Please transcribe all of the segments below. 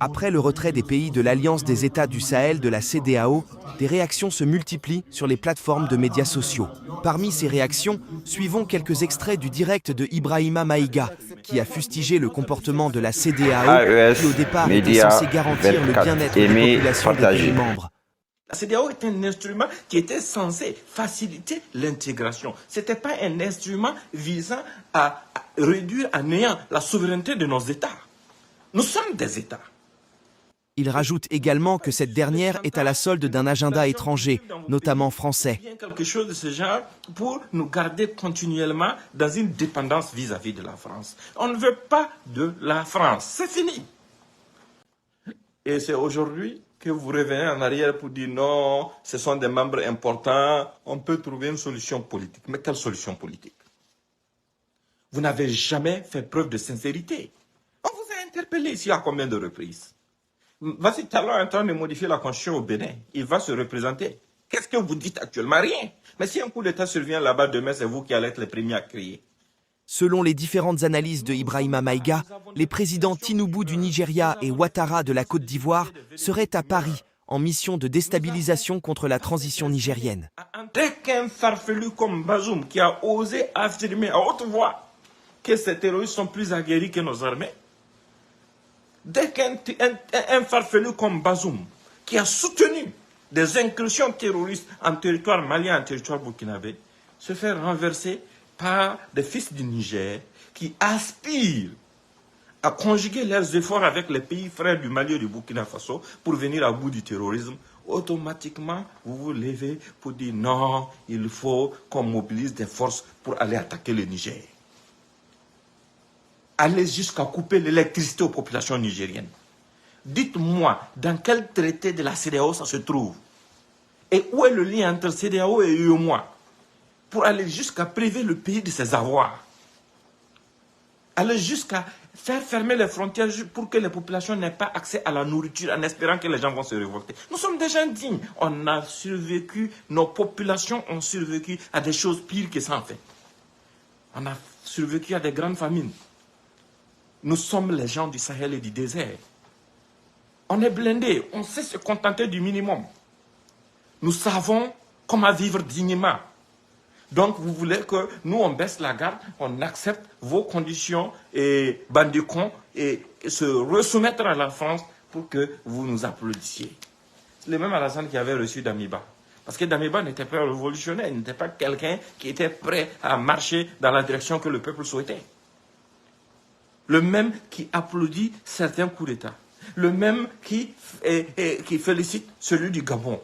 Après le retrait des pays de l'Alliance des États du Sahel de la CEDEAO, des réactions se multiplient sur les plateformes de médias sociaux. Parmi ces réactions, suivons quelques extraits du direct de Ibrahima Maïga, qui a fustigé le comportement de la CEDEAO, qui au départ était censé garantir le bien-être des populations des pays membres. La CEDEAO est un instrument qui était censé faciliter l'intégration. Ce n'était pas un instrument visant à réduire à néant la souveraineté de nos États. Nous sommes des États. Il rajoute également que cette dernière est à la solde d'un agenda étranger, notamment français. Quelque chose de ce genre pour nous garder continuellement dans une dépendance vis-à-vis de la France. On ne veut pas de la France. C'est fini. Et c'est aujourd'hui que vous revenez en arrière pour dire non, ce sont des membres importants, on peut trouver une solution politique. Mais quelle solution politique? Vous n'avez jamais fait preuve de sincérité. On vous a interpellé ici à combien de reprises? Voici Talon est en train de modifier la constitution au Bénin. Il va se représenter. Qu'est-ce que vous dites actuellement? Rien. Mais si un coup d'État survient là-bas demain, c'est vous qui allez être les premiers à crier. Selon les différentes analyses de Ibrahima Maïga, les présidents Tinubu du Nigeria et Ouattara de la Côte d'Ivoire seraient à Paris en mission de déstabilisation contre la transition nigérienne. Dès qu'un farfelu comme Bazoum qui a osé affirmer à haute voix que ces terroristes sont plus aguerris que nos armées, dès qu'un farfelu comme Bazoum qui a soutenu des incursions terroristes en territoire malien, en territoire burkinabé, se fait renverser par des fils du Niger qui aspirent à conjuguer leurs efforts avec les pays frères du Mali et du Burkina Faso pour venir à bout du terrorisme, automatiquement vous vous levez pour dire non, il faut qu'on mobilise des forces pour aller attaquer le Niger. Allez jusqu'à couper l'électricité aux populations nigériennes. Dites-moi, dans quel traité de la CEDEAO ça se trouve? Et où est le lien entre CEDEAO et UEMOA? Pour aller jusqu'à priver le pays de ses avoirs. Aller jusqu'à faire fermer les frontières pour que les populations n'aient pas accès à la nourriture en espérant que les gens vont se révolter. Nous sommes des gens dignes. On a survécu, nos populations ont survécu à des choses pires que ça en fait. On a survécu à des grandes famines. Nous sommes les gens du Sahel et du désert. On est blindés, on sait se contenter du minimum. Nous savons comment vivre dignement. Donc vous voulez que nous on baisse la garde, on accepte vos conditions et bandicons et se resoumettre à la France pour que vous nous applaudissiez. C'est le même Alassane qui avait reçu Damiba. Parce que Damiba n'était pas révolutionnaire, il n'était pas quelqu'un qui était prêt à marcher dans la direction que le peuple souhaitait. Le même qui applaudit certains coups d'État. Le même qui félicite celui du Gabon.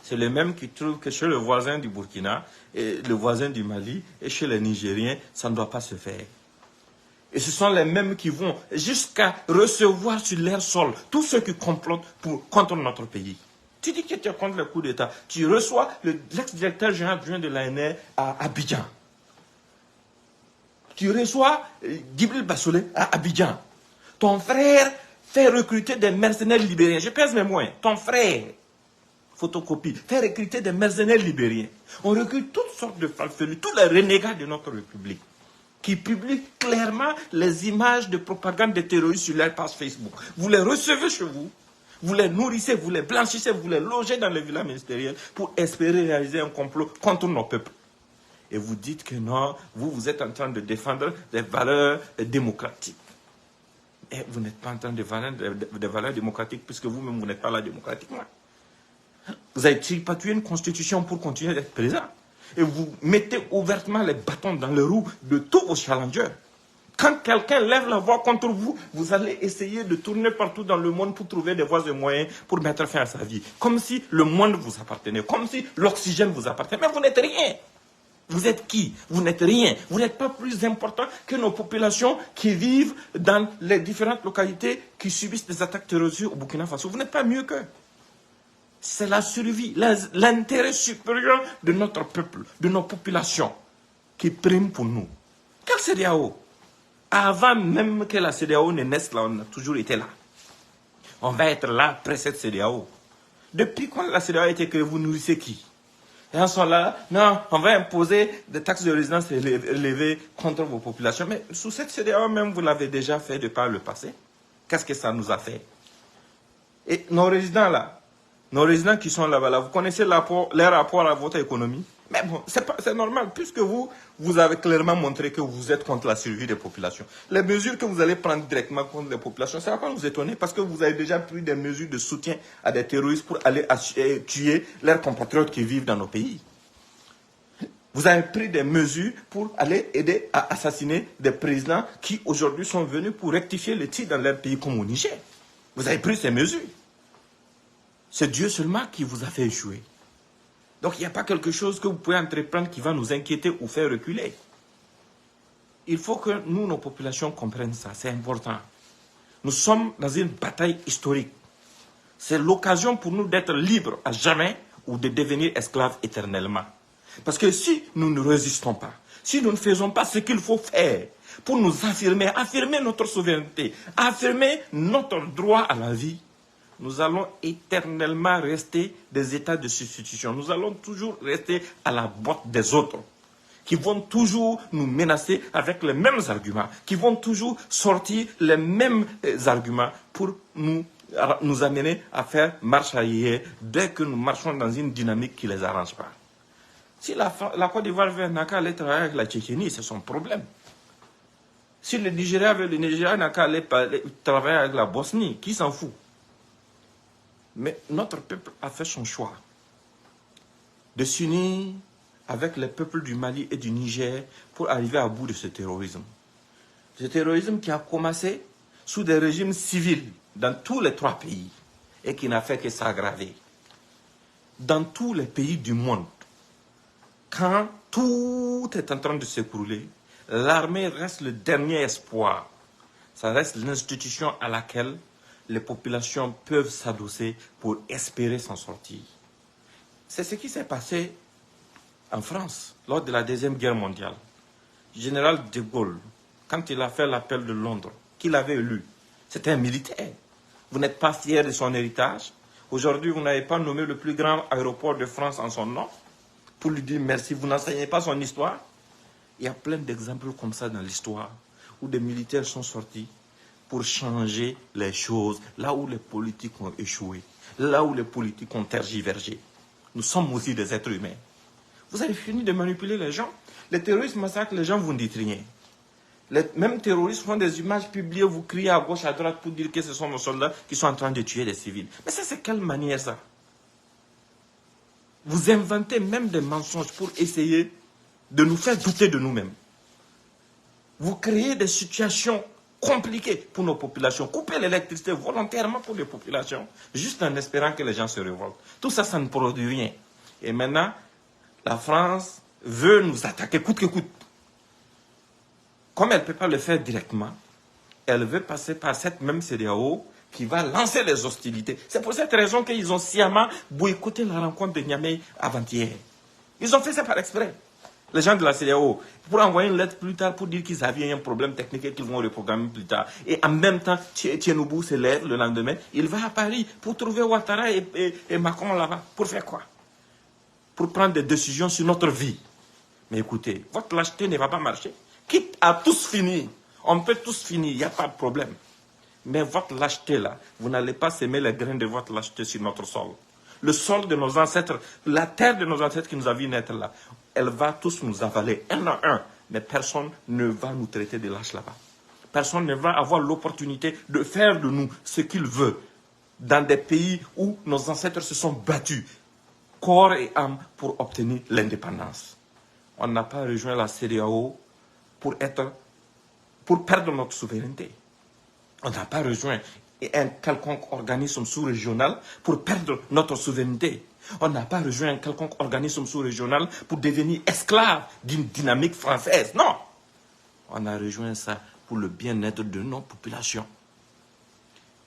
C'est le même qui trouve que chez le voisin du Burkina, et le voisin du Mali et chez les Nigériens, ça ne doit pas se faire. Et ce sont les mêmes qui vont jusqu'à recevoir sur leur sol tous ceux qui complotent contre notre pays. Tu dis que tu es contre le coup d'État. Tu reçois l'ex-directeur général de l'ANR à Abidjan. Tu reçois Djibril Bassolé à Abidjan. Ton frère fait recruter des mercenaires libériens. Je pèse mes moyens. Ton frère, photocopie, fait recruter des mercenaires libériens. On recrute toutes sortes de falfelus, tous les renégats de notre République, qui publient clairement les images de propagande des terroristes sur leur page Facebook. Vous les recevez chez vous, vous les nourrissez, vous les blanchissez, vous les logez dans les villas ministérielles pour espérer réaliser un complot contre nos peuples. Et vous dites que non, vous êtes en train de défendre des valeurs démocratiques. Et vous n'êtes pas en train de défendre des valeurs démocratiques puisque vous-même, vous n'êtes pas là démocratiquement. Vous avez tripatouillé une constitution pour continuer d'être présent. Et vous mettez ouvertement les bâtons dans les roues de tous vos challengers. Quand quelqu'un lève la voix contre vous, vous allez essayer de tourner partout dans le monde pour trouver des voies et moyens pour mettre fin à sa vie. Comme si le monde vous appartenait, comme si l'oxygène vous appartenait. Mais vous n'êtes rien. Vous êtes qui? Vous n'êtes rien. Vous n'êtes pas plus important que nos populations qui vivent dans les différentes localités qui subissent des attaques terroristes au Burkina Faso. Vous n'êtes pas mieux qu'eux. C'est la survie, l'intérêt supérieur de notre peuple, de nos populations, qui prime pour nous. Quelle CEDEAO? Avant même que la CEDEAO ne naisse là, on a toujours été là. On va être là après cette CEDEAO. Depuis quand la CEDEAO a été créée, vous nourrissez qui? Et en sont là, non, on va imposer des taxes de résidence élevées contre vos populations. Mais sous cette CEDEAO même, vous l'avez déjà fait de par le passé. Qu'est-ce que ça nous a fait? Et nos résidents là, nos résidents qui sont là-bas, là, vous connaissez les rapports à votre économie? Mais bon, c'est normal, puisque vous avez clairement montré que vous êtes contre la survie des populations. Les mesures que vous allez prendre directement contre les populations, ça ne va pas nous étonner, parce que vous avez déjà pris des mesures de soutien à des terroristes pour aller tuer leurs compatriotes qui vivent dans nos pays. Vous avez pris des mesures pour aller aider à assassiner des présidents qui aujourd'hui sont venus pour rectifier les tirs dans leur pays comme au Niger. Vous avez pris ces mesures. C'est Dieu seulement qui vous a fait échouer. Donc il n'y a pas quelque chose que vous pouvez entreprendre qui va nous inquiéter ou faire reculer. Il faut que nous, nos populations, comprennent ça. C'est important. Nous sommes dans une bataille historique. C'est l'occasion pour nous d'être libres à jamais ou de devenir esclaves éternellement. Parce que si nous ne résistons pas, si nous ne faisons pas ce qu'il faut faire pour nous affirmer, affirmer notre souveraineté, affirmer notre droit à la vie, nous allons éternellement rester des états de substitution. Nous allons toujours rester à la botte des autres, qui vont toujours nous menacer avec les mêmes arguments, qui vont toujours sortir les mêmes arguments pour nous amener à faire marche arrière dès que nous marchons dans une dynamique qui ne les arrange pas. Si la Côte d'Ivoire veut n'a qu'à aller travailler avec la Tchétchénie, c'est son problème. Si le Nigeria veut, le Nigeria n'a qu'à aller travailler avec la Bosnie, qui s'en fout? Mais notre peuple a fait son choix de s'unir avec les peuples du Mali et du Niger pour arriver à bout de ce terrorisme. Ce terrorisme qui a commencé sous des régimes civils dans tous les trois pays et qui n'a fait que s'aggraver. Dans tous les pays du monde, quand tout est en train de s'écrouler, l'armée reste le dernier espoir. Ça reste l'institution à laquelle les populations peuvent s'adosser pour espérer s'en sortir. C'est ce qui s'est passé en France lors de la Deuxième Guerre mondiale. Le général de Gaulle, quand il a fait l'appel de Londres, qu'il avait élu, c'était un militaire. Vous n'êtes pas fier de son héritage. Aujourd'hui, vous n'avez pas nommé le plus grand aéroport de France en son nom pour lui dire merci. Vous n'enseignez pas son histoire. Il y a plein d'exemples comme ça dans l'histoire où des militaires sont sortis pour changer les choses là où les politiques ont échoué, là où les politiques ont tergiversé. Nous sommes aussi des êtres humains. Vous avez fini de manipuler les gens. Les terroristes massacrent les gens, vous ne dites rien. Les mêmes terroristes font des images publiées, vous criez à gauche, à droite pour dire que ce sont nos soldats qui sont en train de tuer des civils. Mais ça, c'est quelle manière ça? Vous inventez même des mensonges pour essayer de nous faire douter de nous-mêmes. Vous créez des situations compliquées pour nos populations. Couper l'électricité volontairement pour les populations, juste en espérant que les gens se révoltent. Tout ça, ça ne produit rien. Et maintenant, la France veut nous attaquer coûte que coûte. Comme elle ne peut pas le faire directement, elle veut passer par cette même CEDEAO qui va lancer les hostilités. C'est pour cette raison qu'ils ont sciemment boycotté la rencontre de Niamey avant-hier. Ils ont fait ça par exprès. Les gens de la CEDEAO, pour envoyer une lettre plus tard pour dire qu'ils avaient un problème technique et qu'ils vont reprogrammer plus tard. Et en même temps, Tienoubu se lève le lendemain, il va à Paris pour trouver Ouattara et Macron là-bas. Pour faire quoi? Pour prendre des décisions sur notre vie. Mais écoutez, votre lâcheté ne va pas marcher. Quitte à tous finir, on peut tous finir, il n'y a pas de problème. Mais votre lâcheté là, vous n'allez pas s'aimer les grains de votre lâcheté sur notre sol. Le sol de nos ancêtres, la terre de nos ancêtres qui nous a vu naître là, elle va tous nous avaler, un à un. Mais personne ne va nous traiter de lâches là-bas. Personne ne va avoir l'opportunité de faire de nous ce qu'il veut dans des pays où nos ancêtres se sont battus, corps et âme, pour obtenir l'indépendance. On n'a pas rejoint la CEDEAO pour perdre notre souveraineté. On n'a pas rejoint un quelconque organisme sous-régional pour perdre notre souveraineté. On n'a pas rejoint un quelconque organisme sous-régional pour devenir esclave d'une dynamique française. Non! On a rejoint ça pour le bien-être de nos populations.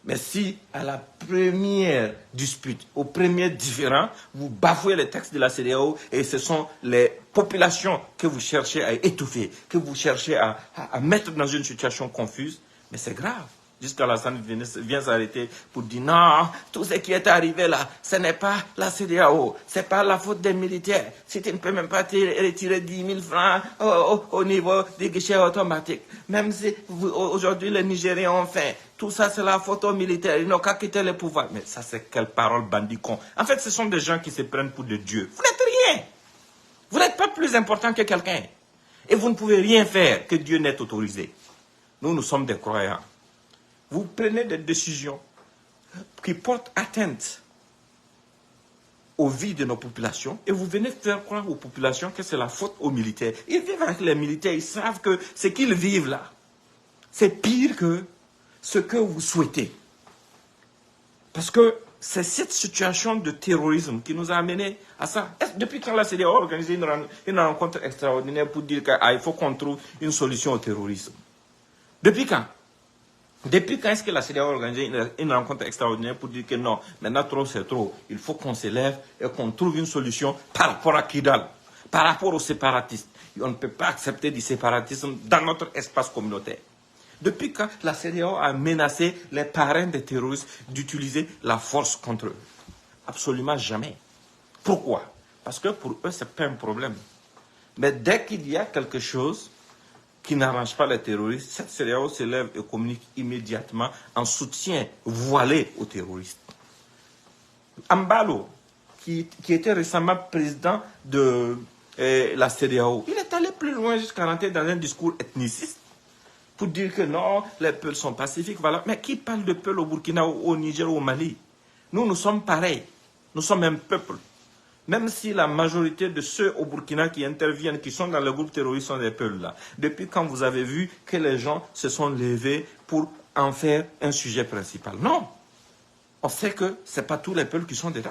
Mais si, à la première dispute, au premier différend, vous bafouez les textes de la CEDEAO et ce sont les populations que vous cherchez à étouffer, que vous cherchez à mettre dans une situation confuse, mais c'est grave. Jusqu'à la scène vient s'arrêter pour dire non, tout ce qui est arrivé là, ce n'est pas la CEDEAO, c'est pas la faute des militaires. Si tu ne peux même pas te retirer 10 000 francs au niveau des guichets automatiques, même si aujourd'hui les Nigériens ont faim, tout ça c'est la faute aux militaires, ils n'ont qu'à quitter le pouvoir. Mais ça c'est quelle parole bandit con. En fait, ce sont des gens qui se prennent pour des dieux. Vous n'êtes rien. Vous n'êtes pas plus important que quelqu'un. Et vous ne pouvez rien faire que Dieu n'ait autorisé. Nous sommes des croyants. Vous prenez des décisions qui portent atteinte aux vies de nos populations et vous venez faire croire aux populations que c'est la faute aux militaires. Ils vivent avec les militaires, ils savent que ce qu'ils vivent là, c'est pire que ce que vous souhaitez. Parce que c'est cette situation de terrorisme qui nous a amenés à ça. Depuis quand la CEDEAO a organisé une rencontre extraordinaire pour dire qu'il faut qu'on trouve une solution au terrorisme? Depuis quand? Depuis quand est-ce que la CEDEAO a organisé une rencontre extraordinaire pour dire que non, maintenant trop c'est trop, il faut qu'on s'élève et qu'on trouve une solution par rapport à Kidal, par rapport aux séparatistes. On ne peut pas accepter du séparatisme dans notre espace communautaire. Depuis quand la CEDEAO a menacé les parrains des terroristes d'utiliser la force contre eux? Absolument jamais. Pourquoi? Parce que pour eux, ce n'est pas un problème. Mais dès qu'il y a quelque chose qui n'arrange pas les terroristes, cette CEDEAO se lève et communique immédiatement en soutien voilé aux terroristes. Ambalo, qui était récemment président de la CEDEAO, il est allé plus loin jusqu'à rentrer dans un discours ethniciste pour dire que non, les peuples sont pacifiques. Voilà. Mais qui parle de peuples au Burkina, au Niger, au Mali? Nous sommes pareils. Nous sommes un peuple. Même si la majorité de ceux au Burkina qui interviennent, qui sont dans le groupe terroriste, sont des peuples là. Depuis quand vous avez vu que les gens se sont levés pour en faire un sujet principal? Non. On sait que ce n'est pas tous les peuples qui sont dedans.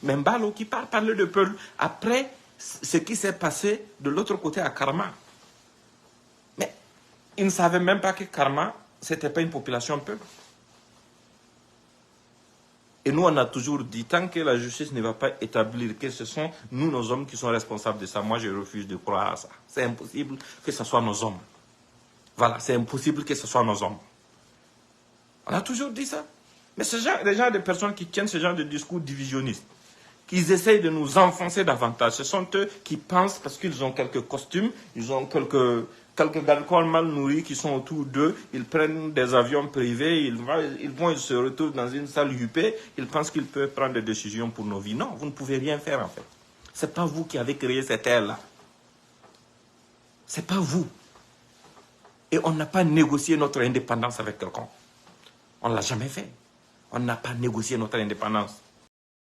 Même Mbalo qui parle de peuples après ce qui s'est passé de l'autre côté à Karma. Mais ils ne savaient même pas que Karma, ce n'était pas une population peuple. Et nous, on a toujours dit, tant que la justice ne va pas établir que ce sont nous, nos hommes, qui sont responsables de ça, moi, je refuse de croire à ça. C'est impossible que ce soit nos hommes. Voilà, c'est impossible que ce soit nos hommes. On a toujours dit ça. Mais ce genre, les gens de personnes qui tiennent ce genre de discours divisionnistes, qui essayent de nous enfoncer davantage, ce sont eux qui pensent, parce qu'ils ont quelques costumes, ils ont quelques alcools mal nourris qui sont autour d'eux, ils prennent des avions privés, ils se retrouvent dans une salle huppée, ils pensent qu'ils peuvent prendre des décisions pour nos vies. Non, vous ne pouvez rien faire en fait. Ce n'est pas vous qui avez créé cette ère-là. Ce n'est pas vous. Et on n'a pas négocié notre indépendance avec quelqu'un. On ne l'a jamais fait. On n'a pas négocié notre indépendance.